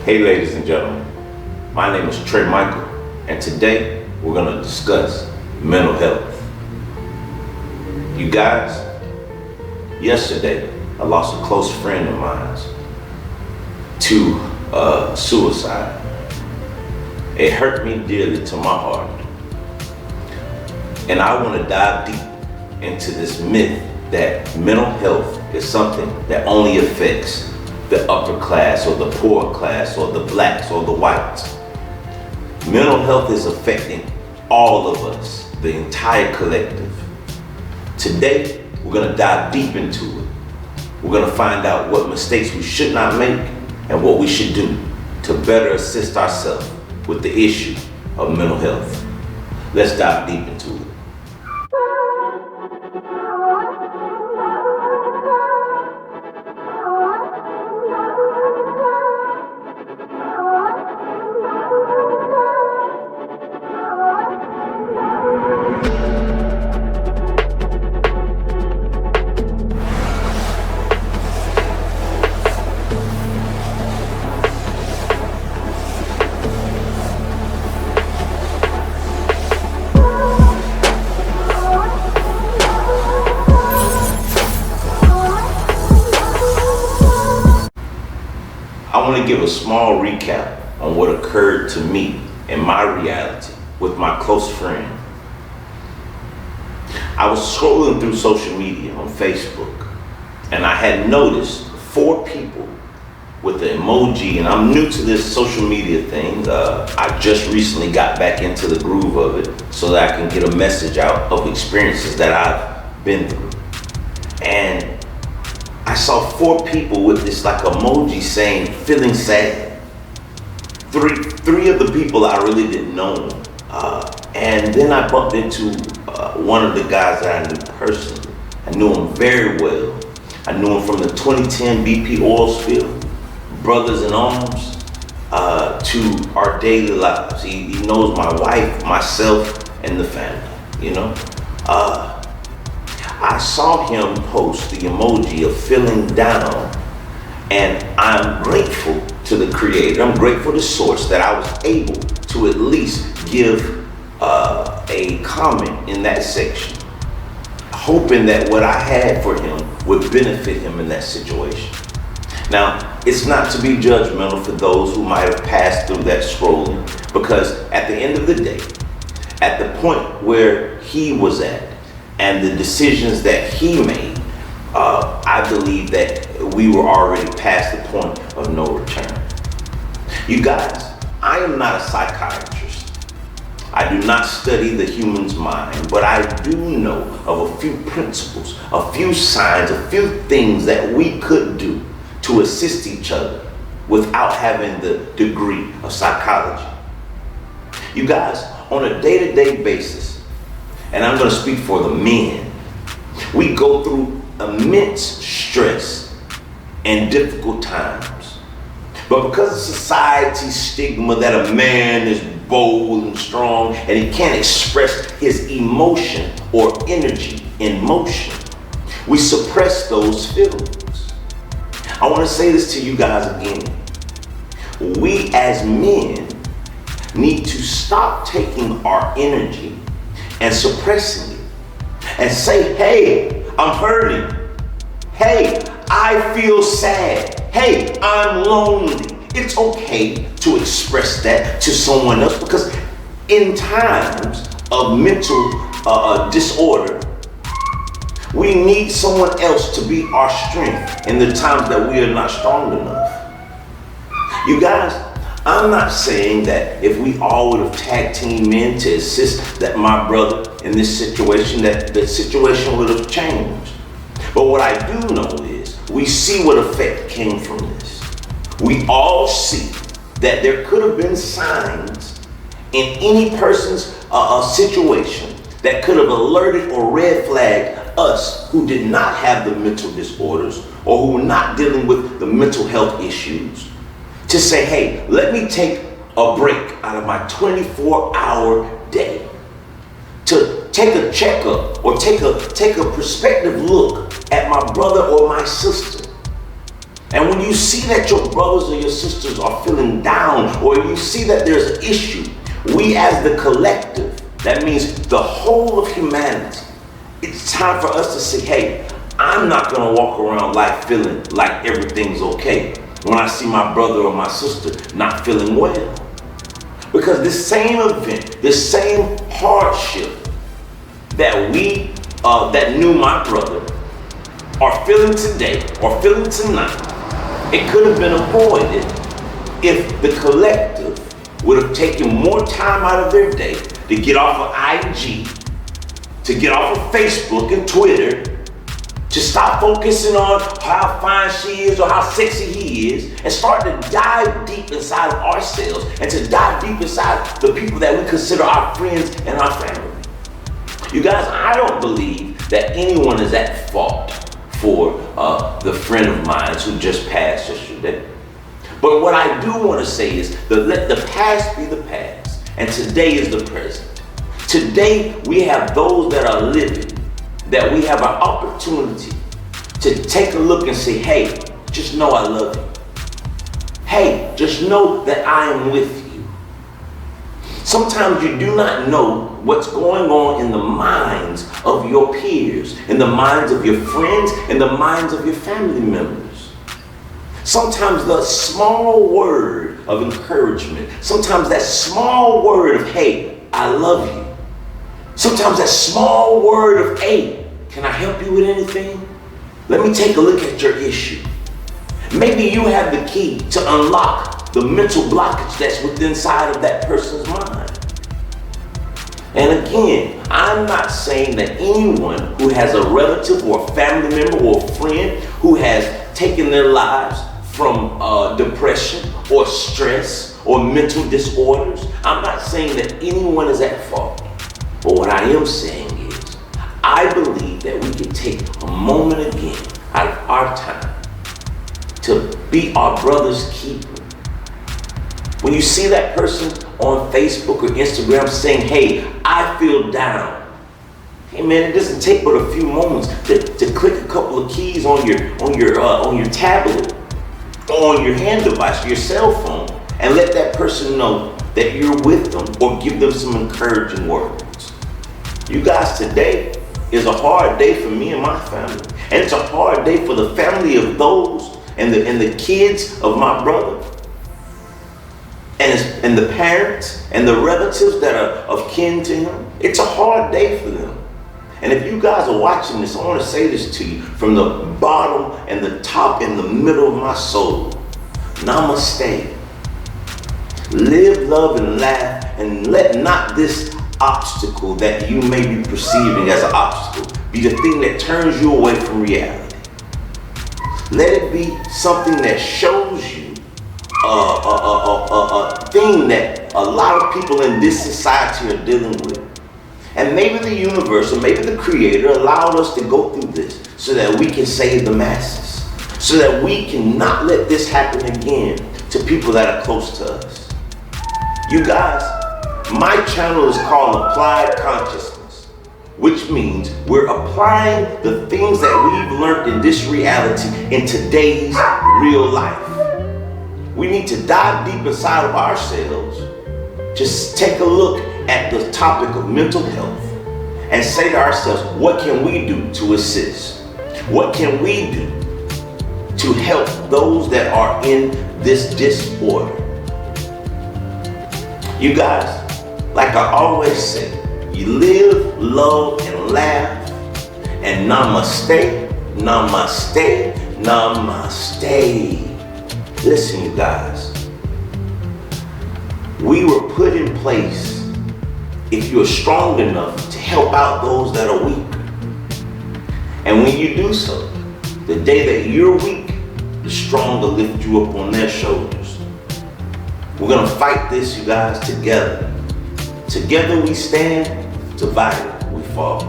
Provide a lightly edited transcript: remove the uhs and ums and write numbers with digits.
Hey ladies and gentlemen, my name is Trey Michael, and today we're going to discuss mental health. You guys, yesterday I lost a close friend of mine to suicide. It hurt me dearly to my heart. And I want to dive deep into this myth that mental health is something that only affects the upper class or the poor class or the blacks or the whites. Mental health is affecting all of us, the entire collective. Today, we're going to dive deep into it. We're going to find out what mistakes we should not make and what we should do to better assist ourselves with the issue of mental health. Let's dive deep into it. I want to give a small recap on what occurred to me in my reality with my close friend. I was scrolling through social media on Facebook, and I had noticed 4 people with the emoji, and I'm new to this social media thing. I just recently got back into the groove of it so that I can get a message out of experiences that I've been through. And I saw 4 people with this like emoji saying feeling sad. Three of the people I really didn't know. And then I bumped into one of the guys that I knew personally. I knew him very well. I knew him from the 2010 BP oil spill, brothers in arms, to our daily lives. He knows my wife, myself, and the family, you know. I saw him post the emoji of feeling down, and I'm grateful to the creator. I'm grateful to source that I was able to at least give a comment in that section, hoping that what I had for him would benefit him in that situation. Now, it's not to be judgmental for those who might have passed through that scrolling, because at the end of the day, at the point where he was at, and the decisions that he made, I believe that we were already past the point of no return. You guys, I am not a psychiatrist. I do not study the human's mind, but I do know of a few principles, a few signs, a few things that we could do to assist each other without having the degree of psychology. You guys, on a day-to-day basis, and I'm going to speak for the men, we go through immense stress and difficult times. But because of society's stigma that a man is bold and strong and he can't express his emotion or energy in motion, we suppress those feelings. I want to say this to you guys again. We as men need to stop taking our energy and suppressing it and say, hey, I'm hurting. Hey, I feel sad. Hey, I'm lonely. It's okay to express that to someone else, because in times of mental disorder, we need someone else to be our strength in the times that we are not strong enough. You guys, I'm not saying that if we all would have tag team in to assist that my brother in this situation, that the situation would have changed. But what I do know is we see what effect came from this. We all see that there could have been signs in any person's situation that could have alerted or red flagged us who did not have the mental disorders or who were not dealing with the mental health issues, to say, hey, let me take a break out of my 24-hour day to take a checkup or take a perspective look at my brother or my sister And when you see that your brothers or your sisters are feeling down, or you see that there's an issue, we as the collective, that means the whole of humanity, it's time for us to say, hey, I'm not gonna walk around life feeling like everything's okay when I see my brother or my sister not feeling well. Because this same event, this same hardship that that knew my brother are feeling today or feeling tonight, it could have been avoided if the collective would have taken more time out of their day to get off of IG, to get off of Facebook and Twitter, to stop focusing on how fine she is or how sexy he is, and start to dive deep inside of ourselves and to dive deep inside the people that we consider our friends and our family. You guys, I don't believe that anyone is at fault for the friend of mine who just passed yesterday. But what I do want to say is that let the past be the past, and today is the present. Today we have those that are living, that we have an opportunity to take a look and say, hey, just know I love you. Hey, just know that I am with you. Sometimes you do not know what's going on in the minds of your peers, in the minds of your friends, in the minds of your family members. Sometimes the small word of encouragement, sometimes that small word of, hey, I love you. Sometimes that small word of, hey, can I help you with anything? Let me take a look at your issue. Maybe you have the key to unlock the mental blockage that's within inside of that person's mind. And again, I'm not saying that anyone who has a relative or a family member or a friend who has taken their lives from depression or stress or mental disorders, I'm not saying that anyone is at fault. But what I am saying is, I believe that we can take a moment again out of our time to be our brother's keeper. When you see that person on Facebook or Instagram saying, hey, I feel down. Hey man, it doesn't take but a few moments to click a couple of keys on your tablet, on your hand device, your cell phone, and let that person know that you're with them or give them some encouraging words. You guys, today is a hard day for me and my family. And it's a hard day for the family of those and the kids of my brother. And the parents and the relatives that are of kin to him. It's a hard day for them. And if you guys are watching this, I want to say this to you from the bottom and the top and the middle of my soul. Namaste. Live, love, and laugh, and let not this obstacle that you may be perceiving as an obstacle be the thing that turns you away from reality. Let it be something that shows you a thing that a lot of people in this society are dealing with. And maybe the universe or maybe the creator allowed us to go through this so that we can save the masses, so that we can not let this happen again to people that are close to us. You guys, my channel is called Applied Consciousness, which means we're applying the things that we've learned in this reality in today's real life. We need to dive deep inside of ourselves, just take a look at the topic of mental health and say to ourselves, what can we do to assist? What can we do to help those that are in this disorder? You guys, like I always say, you live, love, and laugh, and namaste, namaste, namaste. Listen, you guys, we were put in place if you're strong enough to help out those that are weak. And when you do so, the day that you're weak, the strong will lift you up on their shoulders. We're gonna fight this, you guys, together. Together we stand, divided we fall.